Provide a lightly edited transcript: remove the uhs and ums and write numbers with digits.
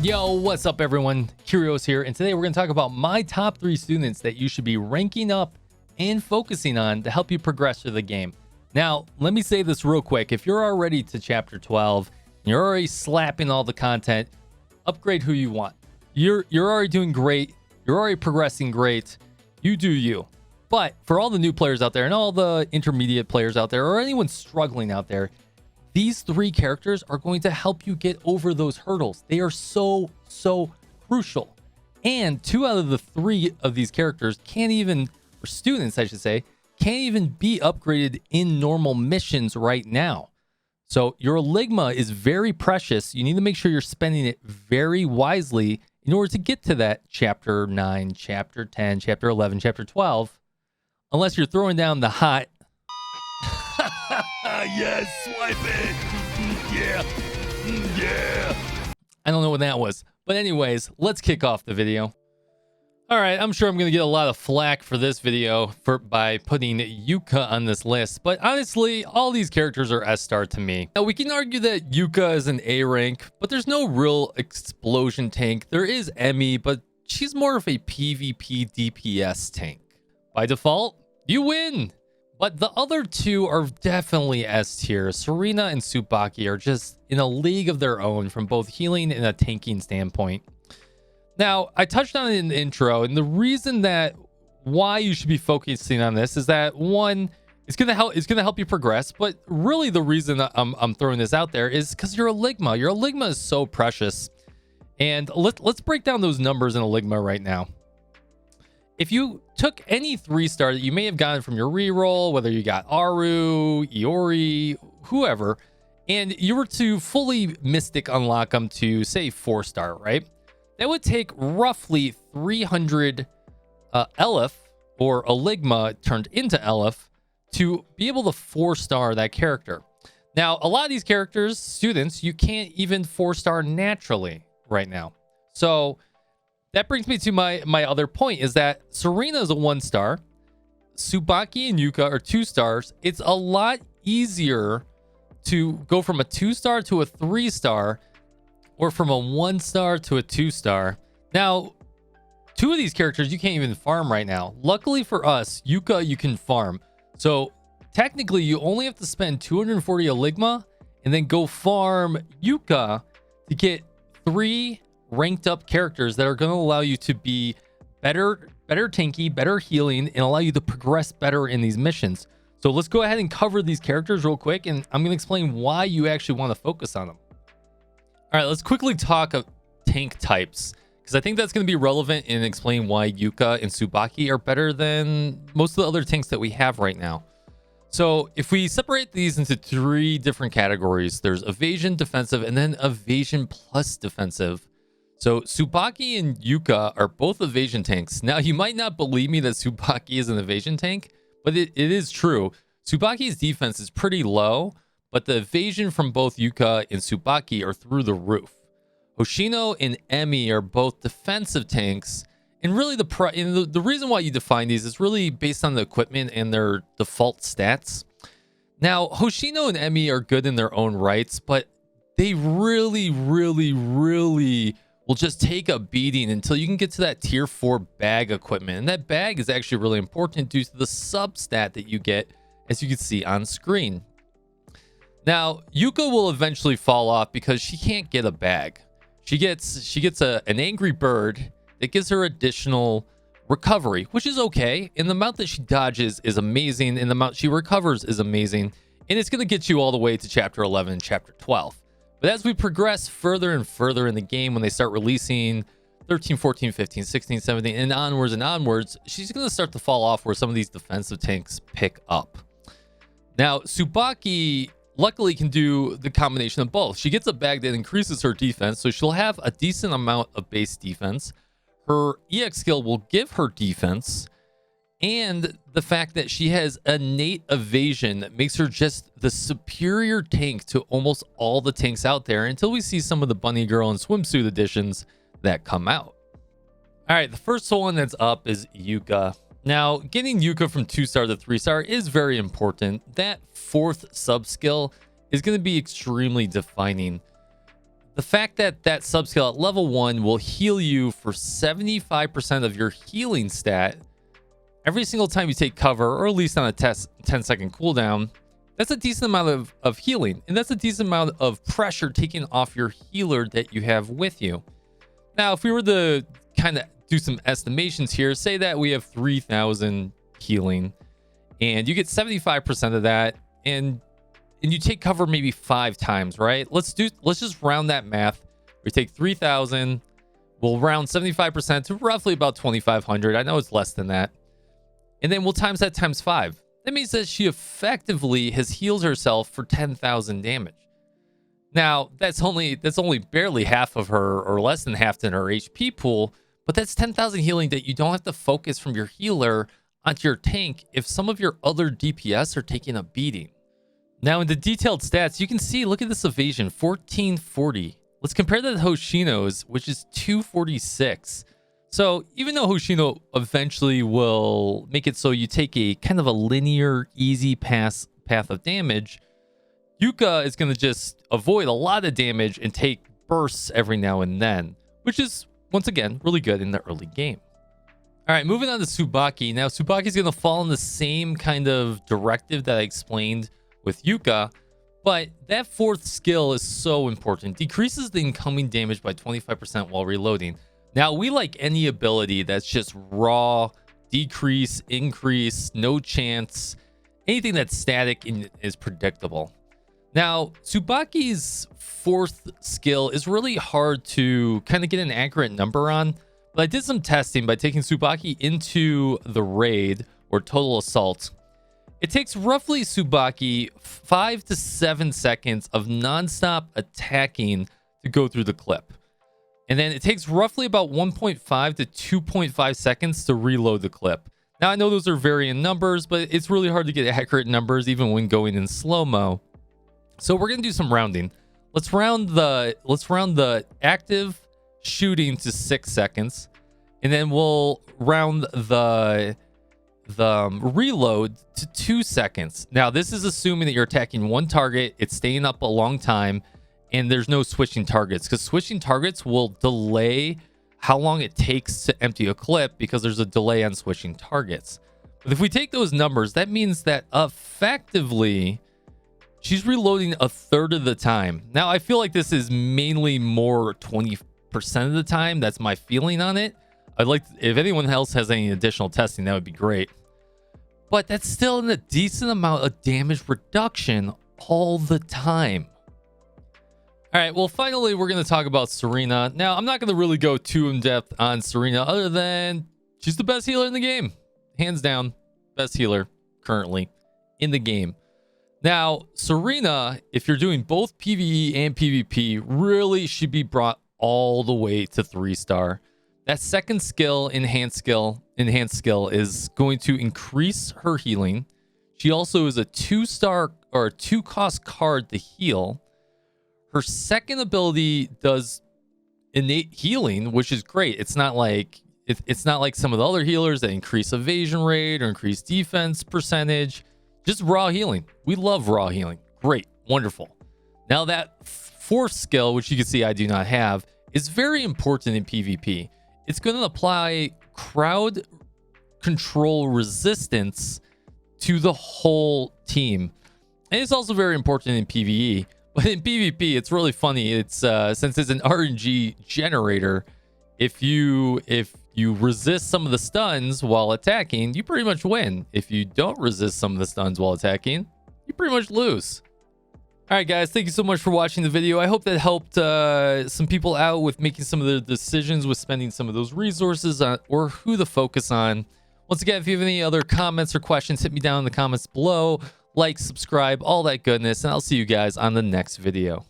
Yo, what's up everyone? Kyrios here, and today we're going to talk about my top 3 students that you should be ranking up and focusing on to help you progress through the game. Now, let me say this real quick. If you're already to chapter 12 and you're already slapping all the content, upgrade who you want. You're already doing great. You're already progressing great. You do you. But for all the new players out there and all the intermediate players out there or anyone struggling out there, these 3 characters are going to help you get over those hurdles. They are so crucial. And 2 out of the 3 of these characters can't even, or students I should say, can't even be upgraded in normal missions right now. So your Eligma is very precious. You need to make sure you're spending it very wisely in order to get to that chapter 9, chapter 10, chapter 11, chapter 12. Unless you're throwing down the hot yes, swipe it. Yeah. I don't know what that was. But anyways, let's kick off the video. All right, I'm sure I'm going to get a lot of flack for this video by putting Yuuka on this list. But honestly, all these characters are S-star to me. Now, we can argue that Yuuka is an A rank, but there's no real explosion tank. There is Emmy, but she's more of a PvP DPS tank. By default, you win. But the other 2 are definitely S tier. Serina and Tsubaki are just in a league of their own from both healing and a tanking standpoint. Now, I touched on it in the intro, and the reason that why you should be focusing on this is that 1, it's gonna help you progress. But really, the reason that I'm throwing this out there is because your Eligma. Your Eligma is so precious. And let's break down those numbers in Eligma right now. If you took any 3-star that you may have gotten from your reroll, whether you got Aru, Iori, whoever, and you were to fully Mystic unlock them to, say, 4-star, right? That would take roughly 300 Elif, or Eligma turned into Elif, to be able to 4-star that character. Now, a lot of these characters, students, you can't even 4-star naturally right now. So that brings me to my other point, is that Serina is a 1-star. Tsubaki and Yuuka are 2-stars. It's a lot easier to go from a 2-star to a 3-star, or from a 1-star to a 2-star. Now, 2 of these characters you can't even farm right now. Luckily for us, Yuuka you can farm. So technically you only have to spend 240 Eligma and then go farm Yuuka to get 3 ranked up characters that are going to allow you to be better tanky, better healing, and allow you to progress better in these missions. So let's go ahead and cover these characters real quick, and I'm going to explain why you actually want to focus on them. All right, let's quickly talk of tank types, because I think that's going to be relevant and explain why Yuuka and Tsubaki are better than most of the other tanks that we have right now. So if we separate these into 3 different categories, there's evasion, defensive, and then evasion plus defensive. So Tsubaki and Yuuka are both evasion tanks. Now, you might not believe me that Tsubaki is an evasion tank, but it is true. Tsubaki's defense is pretty low, but the evasion from both Yuuka and Tsubaki are through the roof. Hoshino and Emmy are both defensive tanks, and really the reason why you define these is really based on the equipment and their default stats. Now, Hoshino and Emmy are good in their own rights, but they really will just take a beating until you can get to that tier 4 bag equipment. And that bag is actually really important due to the substat that you get, as you can see on screen. Now, Yuuka will eventually fall off because she can't get a bag. She gets an angry bird that gives her additional recovery, which is okay. And the amount that she dodges is amazing, and the amount she recovers is amazing. And it's going to get you all the way to chapter 11 and chapter 12. But as we progress further and further in the game, when they start releasing 13, 14, 15, 16, 17, and onwards, she's going to start to fall off where some of these defensive tanks pick up. Now, Tsubaki luckily can do the combination of both. She gets a bag that increases her defense, so she'll have a decent amount of base defense. Her EX skill will give her defense, and the fact that she has innate evasion that makes her just the superior tank to almost all the tanks out there until we see some of the Bunny Girl and Swimsuit editions that come out. All right, the first one that's up is Yuuka. Now, getting Yuuka from 2-star to 3-star is very important. That 4th sub skill is going to be extremely defining. the fact that that subskill at level 1 will heal you for 75% of your healing stat every single time you take cover, or at least on a 10-second cooldown, that's a decent amount of healing. And that's a decent amount of pressure taken off your healer that you have with you. Now, if we were to kind of do some estimations here, say that we have 3,000 healing and you get 75% of that, and you take cover maybe 5 times, right? Let's just round that math. We take 3,000, we'll round 75% to roughly about 2,500. I know it's less than that. And then we'll times that times 5. That means that she effectively has healed herself for 10,000 damage. Now, that's only barely half of her, or less than half in her HP pool, but that's 10,000 healing that you don't have to focus from your healer onto your tank if some of your other DPS are taking a beating. Now, in the detailed stats, you can see, look at this evasion, 1440. Let's compare that to Hoshino's, which is 246. So even though Hoshino eventually will make it so you take a kind of a linear, easy path of damage, Yuuka is going to just avoid a lot of damage and take bursts every now and then, which is, once again, really good in the early game. All right, moving on to Tsubaki. Now, Tsubaki is going to fall in the same kind of directive that I explained with Yuuka, but that 4th skill is so important. Decreases the incoming damage by 25% while reloading. Now, we like any ability that's just raw, decrease, increase, no chance, anything that's static and is predictable. Now, Tsubaki's 4th skill is really hard to kind of get an accurate number on, but I did some testing by taking Tsubaki into the raid, or total assault. It takes roughly Tsubaki 5 to 7 seconds of nonstop attacking to go through the clip. And then it takes roughly about 1.5 to 2.5 seconds to reload the clip. Now, I know those are varying numbers, but it's really hard to get accurate numbers even when going in slow-mo. So we're going to do some rounding. Let's round the active shooting to 6 seconds, and then we'll round the reload to 2 seconds. Now, this is assuming that you're attacking one target, it's staying up a long time, and there's no switching targets, because switching targets will delay how long it takes to empty a clip because there's a delay on switching targets. But if we take those numbers, that means that effectively she's reloading a third of the time. Now, I feel like this is mainly more 20% of the time. That's my feeling on it. I'd like, if anyone else has any additional testing, that would be great. But that's still a decent amount of damage reduction all the time. All right, well, finally, we're going to talk about Serina. Now, I'm not going to really go too in-depth on Serina other than she's the best healer in the game. Hands down, best healer currently in the game. Now, Serina, if you're doing both PvE and PvP, really should be brought all the way to 3-star. That second skill, enhanced skill, is going to increase her healing. She also is a 2-star or a 2-cost card to heal. Her second ability does innate healing, which is great. It's not like some of the other healers that increase evasion rate or increase defense percentage. Just raw healing. We love raw healing. Great, wonderful. Now that 4th skill, which you can see I do not have, is very important in PvP. It's going to apply crowd control resistance to the whole team. And it's also very important in PvE. But in PvP, it's really funny. It's since it's an RNG generator, if you resist some of the stuns while attacking, you pretty much win. If you don't resist some of the stuns while attacking, you pretty much lose. All right, guys, thank you so much for watching the video. I hope that helped some people out with making some of the decisions with spending some of those resources on, or who to focus on. Once again, if you have any other comments or questions, hit me down in the comments below. Like, subscribe, all that goodness, and I'll see you guys on the next video.